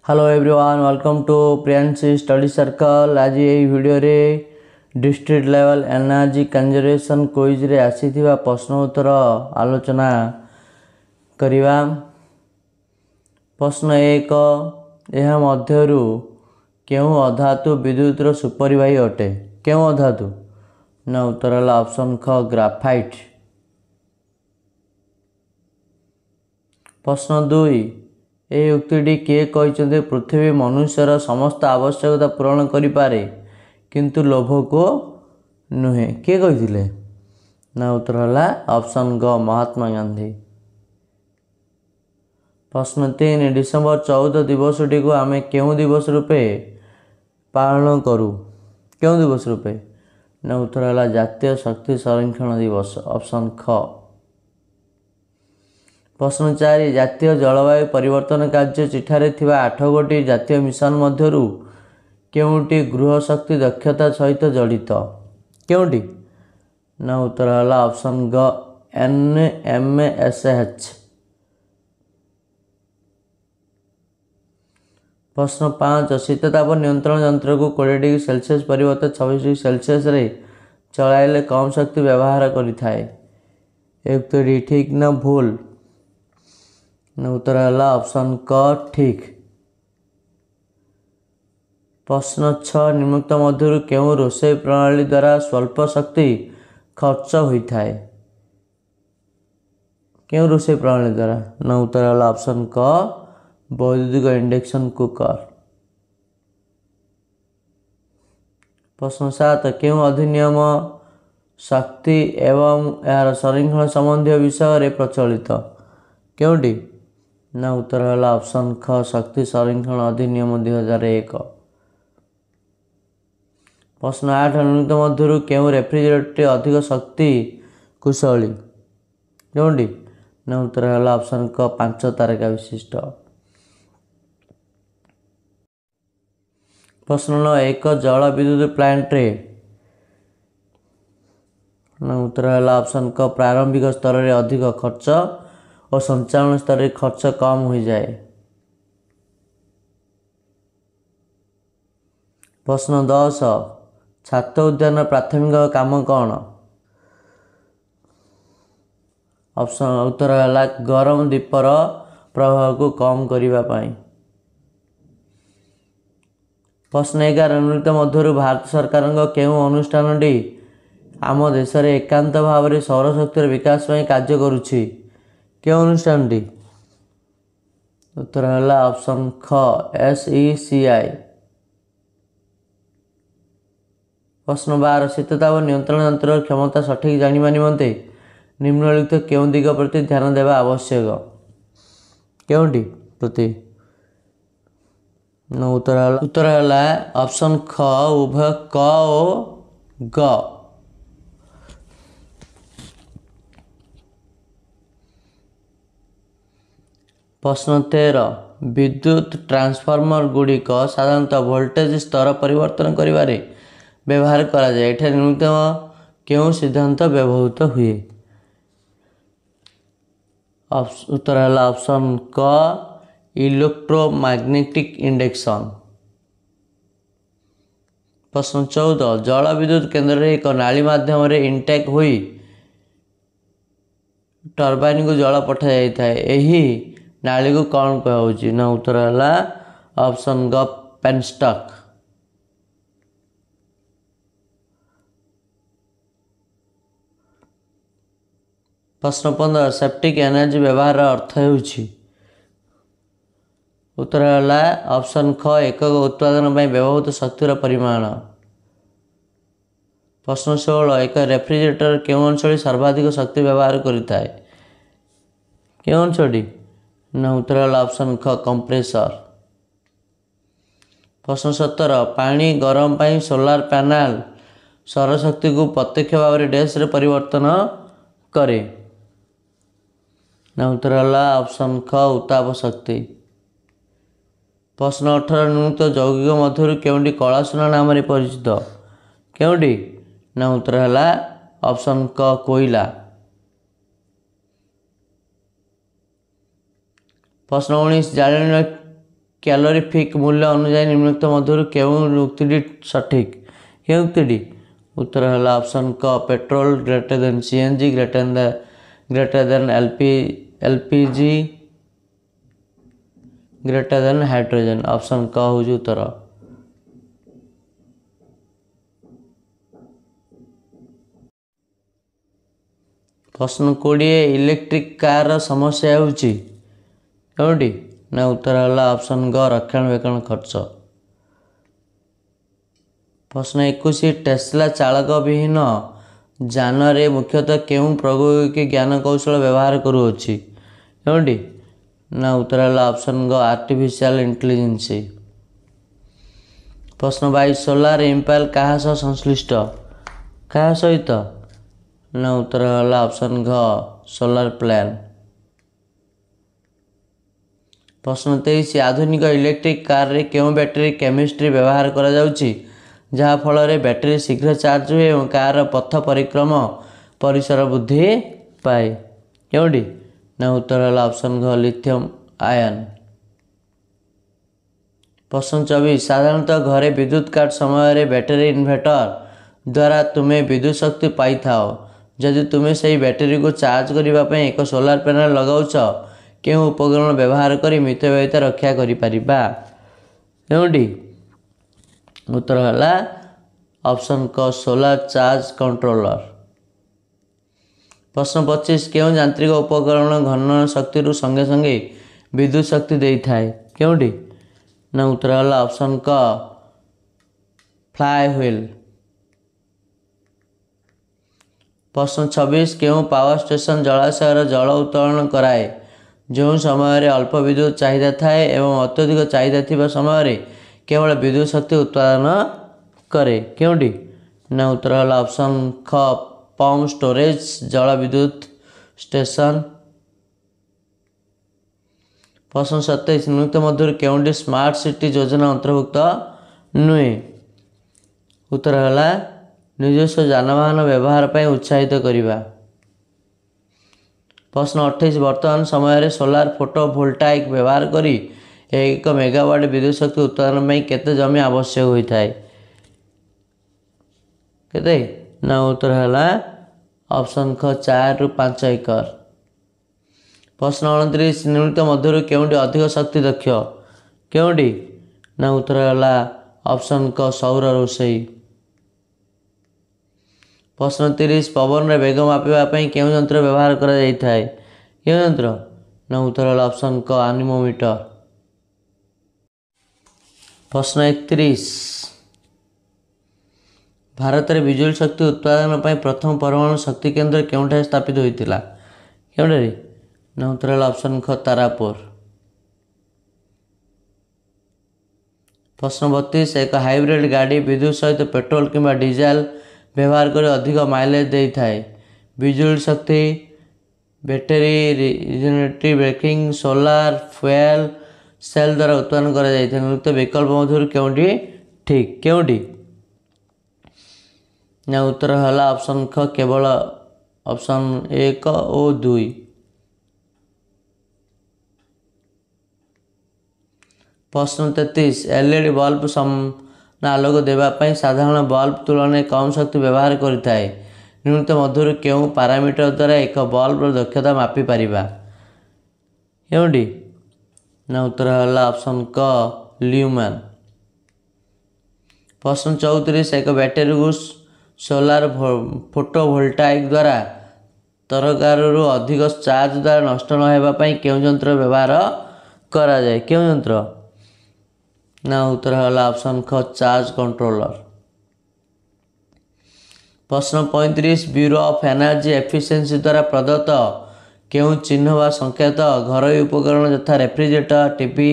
Hello everyone welcome to Priyanshi study circle. आज ये video रे district level energy conservation quiz रे आसीथिबा प्रश्न उत्तर आलोचना करिवा। प्रश्न एक, यह मध्यरु केउ अधातु विद्युत रो सुपरिवाही अटे? केउ अधातु ना उत्तर है ऑप्शन ख ग्राफाइट। प्रश्न दुई, ये उक्तिटी किए कहते पृथ्वी मनुष्यर समस्त आवश्यकता पूरण करिपारे किंतु लोभ को नुहे? किए कही ना उत्तर है ऑप्शन ग महात्मा गांधी। प्रश्न तीन, डिसेम्बर 14 दिवसटी को आम क्यों दिवस रूपे पालन करूँ? क्यों दिवस रूपे ना उत्तर है जातीय शक्ति संरक्षण दिवस ऑप्शन ख। प्रश्न चार, जातीय जलवायु परिवर्तन कार्य चिठारे थिबा 8 गोटी जातीय मिशन मध्यरु केउटी गृह शक्ति दक्षता सहित जड़ित? केउटी ना उत्तर है ऑप्शन ग NMSH। प्रश्न 5, शीतताप नियंत्रण यंत्र को 20 डिग्री सेल्सियस परिवर्ते 26 डिग्री सेल्सियस रे चलाइले कम शक्ति व्यवहार करिथाए? एक ठीक ना भूल ना उत्तर है ऑप्शन क ठीक। प्रश्न 6, निम्नलिखित मध्यरु केउ रोषेई प्रणाली द्वारा स्वल्प शक्ति खर्च होता है? केउ रोषेई प्रणाली द्वारा ना उत्तर है ऑप्शन क वैद्युतिक इंडक्शन कुकर। प्रश्न 7, केउ अधिनियम शक्ति एवं यार संरक्षण संबंधी विषय रे प्रचलित? केउटी ना उत्तर है ऑप्शन ख शक्ति संरक्षण अधिनियम 2001। प्रश्न 8, निम्नलिखित मध्यरु केउ रेफ्रिजरेटर अधिक शक्ति कुशली? केउटी ना उत्तर है ऑप्शन क 5 तारका विशिष्ट। प्रश्न 9, एक जल विद्युत प्लांट रे ना उत्तर है ऑप्शन क प्रारंभिक स्तर रे अधिक खर्च और संचालन स्तर रे खर्च कम हो जाए। प्रश्न 10, छात्र उद्यान प्राथमिक काम कौन? ऑप्शन उत्तर है गरम दीपर प्रभाव को कम करिबा पाई। प्रश्न 11, निम्नलिखित मध्यरु भारत सरकार केउ अनुष्ठानटी आम देश रे एकांत भाव रे सौर शक्तिर विकास पई कार्य करुछि? केउ अनुष्ठानटी? उत्तर है ऑप्शन ख SECI। प्रश्न 12, शीतताप नियंत्रण यंत्र क्षमता सठिक जानिबा निमंते निम्नलिखित केउ दिग प्रति ध्यान देवा आवश्यक? केउटी प्रति ना उत्तर है ऑप्शन ख उभय क और ग। प्रश्न 13, विद्युत ट्रांसफॉर्मर गुड़िक साधारणतः वोल्टेज स्तर परिवर्तन करिबारे व्यवहार करा जाए? एठे निम्नलिखित केउ सिद्धांत व्यवहृत हुए? उत्तर है ऑप्शन क इलेक्ट्रोमैग्नेटिक इंडक्शन। प्रश्न 14, जल विद्युत केंद्र रे एक नाली माध्यम रे इनटेक हुई टर्बाइन को जल पठा जाता है, यही नाली को कौन कहुछि? ना उत्तर है ऑप्शन ग पेनस्टॉक। प्रश्न 15, सेप्टिक एनर्जी व्यवहार अर्थ हेउछि? उत्तर है ऑप्शन ख एकक उत्पादन में व्यवहृत शक्तिर परिमाण। प्रश्न 16, एक रेफ्रिजरेटर केउ अंचल सर्वाधिक शक्ति व्यवहार करिथाए? केउ अंचल ना उत्तर है ऑप्शन ख कंप्रेसर। प्रश्न 17, पानी गरम पाई सोलार पैनल सौर शक्ति को प्रत्यक्ष भाव में डैश रे परिवर्तन करे? ना उत्तर है ऑप्शन ख उताप शक्ति। प्रश्न 18, निम्नलिखित यौगिक मध्यरु केउटी कला सोना नाम रे परिचित? केउटी ना उत्तर है ऑप्शन क कोयला। प्रश्न 19, କ୍ୟାଲୋରିଫିକ୍ ମୂଲ୍ୟ ଅନୁଯାୟୀ ନିମ୍ନୋକ୍ତ ମଧ୍ୟରୁ କେଉଁ ଉକ୍ତିଟି ସଠିକ୍? କେଉଁ ଉକ୍ତିଟି? ଉତ୍ତର ହେଲା ଅପସନ୍ କ ପେଟ୍ରୋଲ ଗ୍ରେଟର ଦେନ୍ ସିଏନ୍ଜି ଗ୍ରେଟର ଦେନ୍ ଏଲ୍ପିଜି ଗ୍ରେଟର ଦେନ୍ ହାଇଡ୍ରୋଜେନ୍। ଅପସନ୍ କ ହେଉଛି ଉତ୍ତର। ପ୍ରଶ୍ନ 20 ଇଲେକ୍ଟ୍ରିକ୍ କାର୍ର ସମସ୍ୟା ହେଉଛି କେଉଁଠି? ନା ଉତ୍ତର ହେଲା ଅପସନ୍ ଗ ରକ୍ଷଣାବେକ୍ଷଣ ଖର୍ଚ୍ଚ। ପ୍ରଶ୍ନ 21 ଟେସ୍ଲା ଚାଳକ ବିହୀନ ଯାନରେ ମୁଖ୍ୟତଃ କେଉଁ ପ୍ରୌଦ୍ୟୋଗିକ ଜ୍ଞାନ କୌଶଳ ବ୍ୟବହାର କରୁଅଛି? କେଉଁଠି? ନା ଉତ୍ତର ହେଲା ଅପସନ୍ ଗ ଆର୍ଟିଫିସିଆଲ ଇଣ୍ଟେଲିଜେନ୍ସ। ପ୍ରଶ୍ନ 22 ସୋଲାର ଇମ୍ପାଲ କାହା ସହ ସଂଶ୍ଳିଷ୍ଟ? କାହା ସହିତ? ନା ଉତ୍ତର ହେଲା ଅପସନ୍ ଘ ସୋଲାର ପ୍ଲାନ୍। ପ୍ରଶ୍ନ 23 ଆଧୁନିକ ଇଲେକ୍ଟ୍ରିକ୍ କାର୍ରେ କେଉଁ ବ୍ୟାଟେରୀ କେମିଷ୍ଟ୍ରି ବ୍ୟବହାର କରାଯାଉଛି ଯାହାଫଳରେ ବ୍ୟାଟେରୀ ଶୀଘ୍ର ଚାର୍ଜ ହୁଏ ଏବଂ କାର୍ର ପଥ ପରିକ୍ରମ ପରିସର ବୃଦ୍ଧି ପାଏ? କେଉଁଠି? ନା ଉତ୍ତର ହେଲା ଅପସନ୍ ଘ ଲିଥିୟମ୍ ଆୟନ୍। ପ୍ରଶ୍ନ 24 ସାଧାରଣତଃ ଘରେ ବିଦ୍ୟୁତ୍ କାଟ ସମୟରେ ବ୍ୟାଟେରୀ ଇନଭର୍ଟର ଦ୍ୱାରା ତୁମେ ବିଦ୍ୟୁତ୍ ଶକ୍ତି ପାଇଥାଅ। ଯଦି ତୁମେ ସେହି ବ୍ୟାଟେରୀକୁ ଚାର୍ଜ କରିବା ପାଇଁ ଏକ ସୋଲାର ପ୍ୟାନେଲ ଲଗାଉଛ କେଉଁ ଉପକରଣ ବ୍ୟବହାର କରି ମିତବ୍ୟୟିତା ରକ୍ଷା କରିପାରିବା? କେଉଁଠି? ଉତ୍ତର ହେଲା ଅପସନ୍ କ ସୋଲାର ଚାର୍ଜ କଣ୍ଟ୍ରୋଲର। ପ୍ରଶ୍ନ 25 କେଉଁ ଯାନ୍ତ୍ରିକ ଉପକରଣ ଘର୍ଷଣ ଶକ୍ତିରୁ ସଙ୍ଗେ ସଙ୍ଗେ ବିଦ୍ୟୁତ୍ ଶକ୍ତି ଦେଇଥାଏ? କେଉଁଠି? ନା ଉତ୍ତର ହେଲା ଅପସନ୍ କ ଫ୍ଲାଏ ହୁଇଲ୍। ପ୍ରଶ୍ନ 26 କେଉଁ ପାୱାର ଷ୍ଟେସନ ଜଳାଶୟର ଜଳ ଉତ୍ତୋଳନ କରାଏ ଯେଉଁ ସମୟରେ ଅଳ୍ପ ବିଦ୍ୟୁତ୍ ଚାହିଦା ଥାଏ ଏବଂ ଅତ୍ୟଧିକ ଚାହିଦା ଥିବା ସମୟରେ କେବଳ ବିଦ୍ୟୁତ୍ ଶକ୍ତି ଉତ୍ପାଦନ କରେ? କେଉଁଠି? ନା ଉତ୍ତର ହେଲା ଅପସନ୍ ଖ ପମ୍ପ ଷ୍ଟୋରେଜ ଜଳ ବିଦ୍ୟୁତ୍ ଷ୍ଟେସନ। ପ୍ରଶ୍ନ 27 ନିମ୍ନୋକ୍ତ ମଧ୍ୟରୁ କେଉଁଟି ସ୍ମାର୍ଟ ସିଟି ଯୋଜନା ଅନ୍ତର୍ଭୁକ୍ତ ନୁହେଁ? ଉତ୍ତର ହେଲା ନିଜସ୍ୱ ଯାନବାହନ ବ୍ୟବହାର ପାଇଁ ଉତ୍ସାହିତ କରିବା। ପ୍ରଶ୍ନ 28 ବର୍ତ୍ତମାନ ସମୟରେ ସୋଲାର ଫୋଟୋ ଭୋଲ୍ଟାଇକ୍ ବ୍ୟବହାର କରି 1 ମେଗାୱାଟ ବିଦ୍ୟୁତ୍ ଶକ୍ତି ଉତ୍ପାଦନ ପାଇଁ କେତେ ଜମି ଆବଶ୍ୟକ ହୋଇଥାଏ? କେତେ? ନା ଉତ୍ତର ହେଲା ଅପସନ୍ ଖ 4 ରୁ 5 ଏକର। ପ୍ରଶ୍ନ 29 ନିମ୍ନୋକ୍ତ ମଧ୍ୟରୁ କେଉଁଟି ଅଧିକ ଶକ୍ତି ଦକ୍ଷ? କେଉଁଟି? ନା ଉତ୍ତର ହେଲା ଅପସନ୍ କ ସୌର ରୋଷେଇ। ପ୍ରଶ୍ନ 30 ପବନର ବେଗ ମାପିବା ପାଇଁ କେଉଁ ଯନ୍ତ୍ର ବ୍ୟବହାର କରାଯାଇଥାଏ? କେଉଁ ଯନ୍ତ୍ର? ନା ଉତ୍ତର ହେଲା ଅପସନ୍ କ ଆନିମୋମିଟର। ପ୍ରଶ୍ନ 31 ଭାରତରେ ବିଜୁଳି ଶକ୍ତି ଉତ୍ପାଦନ ପାଇଁ ପ୍ରଥମ ପରମାଣୁ ଶକ୍ତି କେନ୍ଦ୍ର କେଉଁଠାରେ ସ୍ଥାପିତ ହୋଇଥିଲା? କେଉଁଠାରେ? ନା ଉତ୍ତର ହେଲା ଅପସନ୍ ଖ ତାରାପୁର। ପ୍ରଶ୍ନ 32 ଏକ ହାଇବ୍ରିଡ୍ ଗାଡ଼ି ବିଦ୍ୟୁତ୍ ସହିତ ପେଟ୍ରୋଲ କିମ୍ବା ଡିଜେଲ ବ୍ୟବହାର କରି ଅଧିକ ମାଇଲେଜ ଦେଇଥାଏ। ବିଜୁଳି ଶକ୍ତି battery regenerative braking solar fuel cell ଦ୍ୱାରା ଉତ୍ପାଦନ କରାଯାଇଥାଏ। ନିମ୍ନୋକ୍ତ ବିକଳ୍ପ ମଧ୍ୟରୁ କେଉଁଟି ଠିକ୍? କେଉଁଟି? ନା ଉତ୍ତର ହେଲା ଅପସନ୍ ଖ କେବଳ ଅପସନ୍ 1 ଓ 2। ପ୍ରଶ୍ନ 33 ଏଲ୍ଇଡି ବଲ୍ବ ଆଲୋକ ଦେବା ପାଇଁ ସାଧାରଣ ବଲ୍ବ ତୁଳନାରେ କମ୍ ଶକ୍ତି ବ୍ୟବହାର କରିଥାଏ। ନିମ୍ନୋକ୍ତ ମଧ୍ୟରୁ କେଉଁ ପାରାମିଟର ଦ୍ୱାରା ଏକ ବଲ୍ବର ଦକ୍ଷତା ମାପିପାରିବା? କେଉଁଠି? ନା ଉତ୍ତର ହେଲା ଅପସନ୍ କ ଲ୍ୟୁମେନ୍। ପ୍ରଶ୍ନ 34 ଏକ ବ୍ୟାଟେରୀକୁ ସୋଲାର ଫୋଟୋ ଭୋଲ୍ଟାଇକ୍ ଦ୍ୱାରା ତରଙ୍ଗାରୁ ଅଧିକ ଚାର୍ଜ ଦ୍ୱାରା ନଷ୍ଟ ନ ହେବା ପାଇଁ କେଉଁ ଯନ୍ତ୍ର ବ୍ୟବହାର କରାଯାଏ? କେଉଁ ଯନ୍ତ୍ର? ନା ଉତ୍ତର ହେଲା ଅପସନ୍ ଖ ଚାର୍ଜ କଣ୍ଟ୍ରୋଲର। ପ୍ରଶ୍ନ 35 ବ୍ୟୁରୋ ଅଫ୍ ଏନର୍ଜି ଏଫିସିଏନ୍ସି ଦ୍ୱାରା ପ୍ରଦତ୍ତ କେଉଁ ଚିହ୍ନ ବା ସଂକେତ ଘରୋଇ ଉପକରଣ ଯଥା ରେଫ୍ରିଜରେଟର ଟିଭି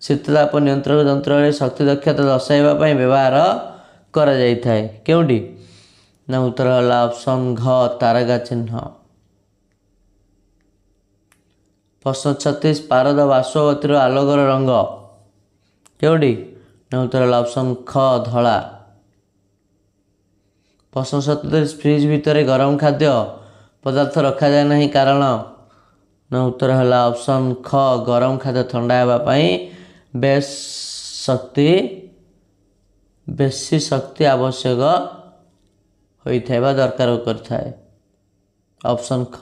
ଶୀତତାପ ନିୟନ୍ତ୍ରକ ଯନ୍ତ୍ରରେ ଶକ୍ତି ଦକ୍ଷତା ଦର୍ଶାଇବା ପାଇଁ ବ୍ୟବହାର କରାଯାଇଥାଏ? କେଉଁଠି? ନା ଉତ୍ତର ହେଲା ଅପସନ୍ ଘ ତାରକା ଚିହ୍ନ। ପ୍ରଶ୍ନ 36 ପାରଦ ବାଷ୍ପବତୀର ଆଲୋକର ରଙ୍ଗ କେଉଁଠି? ନା ଉତ୍ତର ହେଲା ଅପସନ୍ ଖ ଧଳା। ପ୍ରଶ୍ନ 37 ଫ୍ରିଜ୍ ଭିତରେ ଗରମ ଖାଦ୍ୟ ପଦାର୍ଥ ରଖାଯାଏ ନାହିଁ କାରଣ? ନା ଉତ୍ତର ହେଲା ଅପସନ୍ ଖ ଗରମ ଖାଦ୍ୟ ଥଣ୍ଡା ହେବା ପାଇଁ ବେଶୀ ଶକ୍ତି ଆବଶ୍ୟକ ହୋଇଥାଏ ବା ଦରକାର କରିଥାଏ। ଅପସନ୍ ଖ।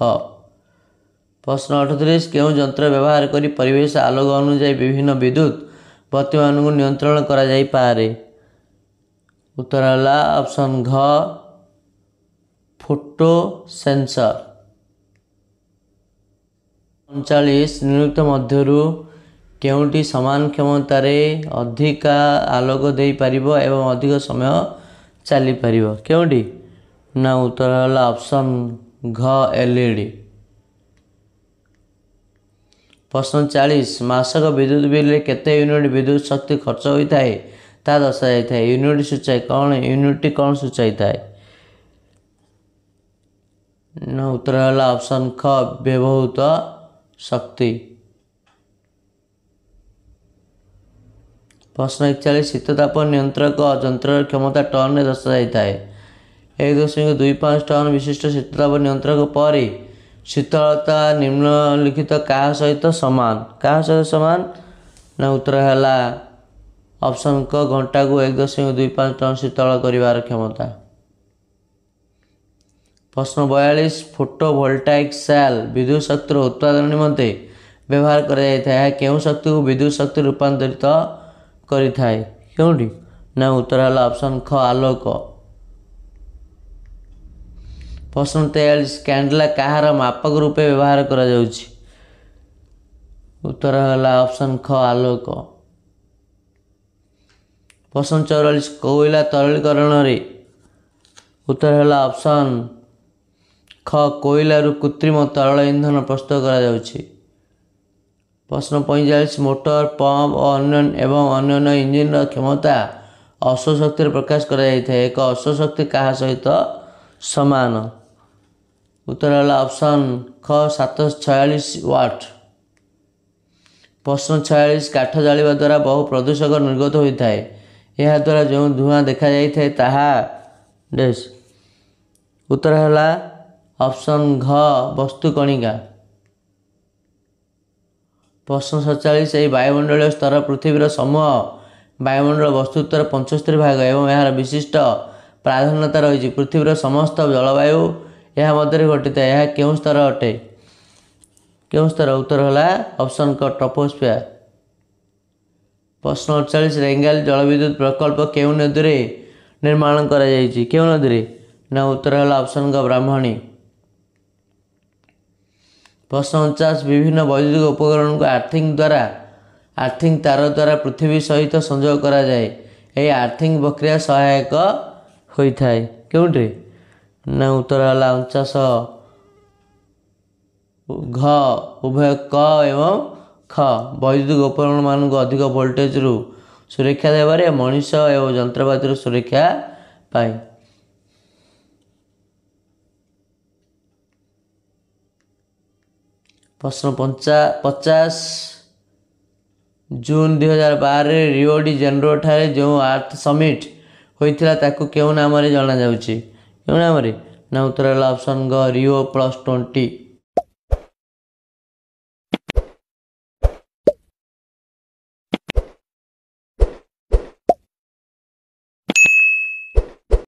ପ୍ରଶ୍ନ 38 କେଉଁ ଯନ୍ତ୍ର ବ୍ୟବହାର କରି ପରିବେଶ ଆଲୋକ ଅନୁଯାୟୀ ବିଭିନ୍ନ ବିଦ୍ୟୁତ୍ ବତୀମାନଙ୍କୁ ନିୟନ୍ତ୍ରଣ କରାଯାଇପାରେ? ଉତ୍ତର ହେଲା ଅପସନ୍ ଘ ଫୋଟୋ ସେନ୍ସର। 39 ନିମ୍ନଲିଖିତ ମଧ୍ୟରୁ କେଉଁଟି ସମାନ କ୍ଷମତାରେ ଅଧିକା ଆଲୋକ ଦେଇପାରିବ ଏବଂ ଅଧିକ ସମୟ ଚାଲିପାରିବ? କେଉଁଟି? ନା ଉତ୍ତର ହେଲା ଅପସନ୍ ଘ LED। ପ୍ରଶ୍ନ 40 ମାସକ ବିଦ୍ୟୁତ୍ ବିଲ୍ରେ କେତେ ୟୁନିଟ୍ ବିଦ୍ୟୁତ୍ ଶକ୍ତି ଖର୍ଚ୍ଚ ହୋଇଥାଏ ତାହା ଦର୍ଶାଯାଇଥାଏ। ୟୁନିଟ୍ଟି କ'ଣ ସୂଚାଇଥାଏ? ନା ଉତ୍ତର ହେଲା ଅପସନ୍ ଖ ବ୍ୟବହୃତ ଶକ୍ତି। ପ୍ରଶ୍ନ 41 ଶୀତତାପ ନିୟନ୍ତ୍ରକ ଯନ୍ତ୍ରର କ୍ଷମତା ଟନ୍ରେ ଦର୍ଶାଯାଇଥାଏ। 1.25 ଟନ୍ ବିଶିଷ୍ଟ ଶୀତତାପ ନିୟନ୍ତ୍ରକ ପରେ ଶୀତଳତା ନିମ୍ନଲିଖିତ କାହା ସହିତ ସମାନ? କାହା ସହିତ ସମାନ? ନା ଉତ୍ତର ହେଲା ଅପସନ୍ କ ଘଣ୍ଟାକୁ 1.25 ଟନ୍ ଶୀତଳ କରିବାର କ୍ଷମତା। ପ୍ରଶ୍ନ 42 ଫୋଟୋ ଭୋଲ୍ଟାଇକ୍ ସେଲ୍ ବିଦ୍ୟୁତ୍ ଶକ୍ତିର ଉତ୍ପାଦନ ନିମନ୍ତେ ବ୍ୟବହାର କରାଯାଇଥାଏ। ଏହା କେଉଁ ଶକ୍ତିକୁ ବିଦ୍ୟୁତ୍ ଶକ୍ତି ରୂପାନ୍ତରିତ କରିଥାଏ? କେଉଁଠି? ନା ଉତ୍ତର ହେଲା ଅପସନ୍ ଖ ଆଲୋକ। ପ୍ରଶ୍ନ 43 କ୍ୟାଣ୍ଡେଲା କାହାର ମାପକ ରୂପେ ବ୍ୟବହାର କରାଯାଉଛି? ଉତ୍ତର ହେଲା ଅପସନ୍ ଖ ଆଲୋକ। ପ୍ରଶ୍ନ 44 କୋଇଲା ତରଳୀକରଣରେ ଉତ୍ତର ହେଲା ଅପସନ୍ ଖ କୋଇଲାରୁ କୃତ୍ରିମ ତରଳ ଇନ୍ଧନ ପ୍ରସ୍ତୁତ କରାଯାଉଛି। ପ୍ରଶ୍ନ 45 ମୋଟର ପମ୍ପ ଏବଂ ଅନ୍ୟାନ୍ୟ ଇଞ୍ଜିନର କ୍ଷମତା ଅଶ୍ବ ଶକ୍ତିରେ ପ୍ରକାଶ କରାଯାଇଥାଏ। ଏକ ଅଶ୍ବ ଶକ୍ତି କାହା ସହିତ ସମାନ? ଉତ୍ତର ହେଲା ଅପସନ୍ ଖ 746 ୱାଟ୍। ପ୍ରଶ୍ନ 46 କାଠ ଜାଳିବା ଦ୍ୱାରା ବହୁ ପ୍ରଦୂଷକ ନିର୍ଗତ ହୋଇଥାଏ। ଏହାଦ୍ୱାରା ଯେଉଁ ଧୂଆଁ ଦେଖାଯାଇଥାଏ ତାହା ଡ୍ୟାସ୍। ଉତ୍ତର ହେଲା ଅପସନ୍ ଘ ବସ୍ତୁ କଣିକା। ପ୍ରଶ୍ନ 47 ଏହି ବାୟୁମଣ୍ଡଳୀୟ ସ୍ତର ପୃଥିବୀର ସମୂହ ବାୟୁମଣ୍ଡଳ ବସ୍ତୁତ୍ୱର 75 ଭାଗ ଏବଂ ଏହାର ବିଶିଷ୍ଟ ପ୍ରାଧାନ୍ୟତା ରହିଛି। ପୃଥିବୀର ସମସ୍ତ ଜଳବାୟୁ ଏହା ମଧ୍ୟରେ ଘଟିଥାଏ। ଏହା କେଉଁ ସ୍ତର ଅଟେ? କେଉଁ ସ୍ତର? ଉତ୍ତର ହେଲା ଅପସନ୍ କ ଟ୍ରପୋସ୍ଫିୟର। ପ୍ରଶ୍ନ 48 ରେଙ୍ଗାଲି ଜଳବିଦ୍ୟୁତ୍ ପ୍ରକଳ୍ପ କେଉଁ ନଦୀରେ ନିର୍ମାଣ କରାଯାଇଛି? କେଉଁ ନଦୀରେ? ନା ଉତ୍ତର ହେଲା ଅପସନ୍ କ ବ୍ରାହ୍ମଣୀ। ପ୍ରଶ୍ନ 49 ବିଭିନ୍ନ ବୈଦ୍ୟୁତିକ ଉପକରଣକୁ ଆର୍ଥିଂ ତାର ଦ୍ୱାରା ପୃଥିବୀ ସହିତ ସଂଯୋଗ କରାଯାଏ। ଏହି ଆର୍ଥିଂ ପ୍ରକ୍ରିୟା ସହାୟକ ହୋଇଥାଏ। କେଉଁଠି? ନା ଉତ୍ତର ହେଲା 49 ଘ ଉଭୟ କ ଏବଂ ଖ ବୈଦ୍ୟୁତିକ ଉପକରଣମାନଙ୍କୁ ଅଧିକ ଭୋଲ୍ଟେଜରୁ ସୁରକ୍ଷା ଦେବାରେ ମଣିଷ ଏବଂ ଯନ୍ତ୍ରପାତିର ସୁରକ୍ଷା ପାଇଁ। ପ୍ରଶ୍ନ 50 ଜୁନ୍ 2012ରେ ରିଓ ଡି ଜେନେରୋ ଠାରେ ଯେଉଁ ଆର୍ଥ ସମିଟ୍ ହୋଇଥିଲା ତାକୁ କେଉଁ ନାମରେ ଜଣାଯାଉଛି? କେଉଁ ନାମରେ? ନା ଉତ୍ତର ହେଲା ଅପସନ୍ ଗ ରିଓ+20।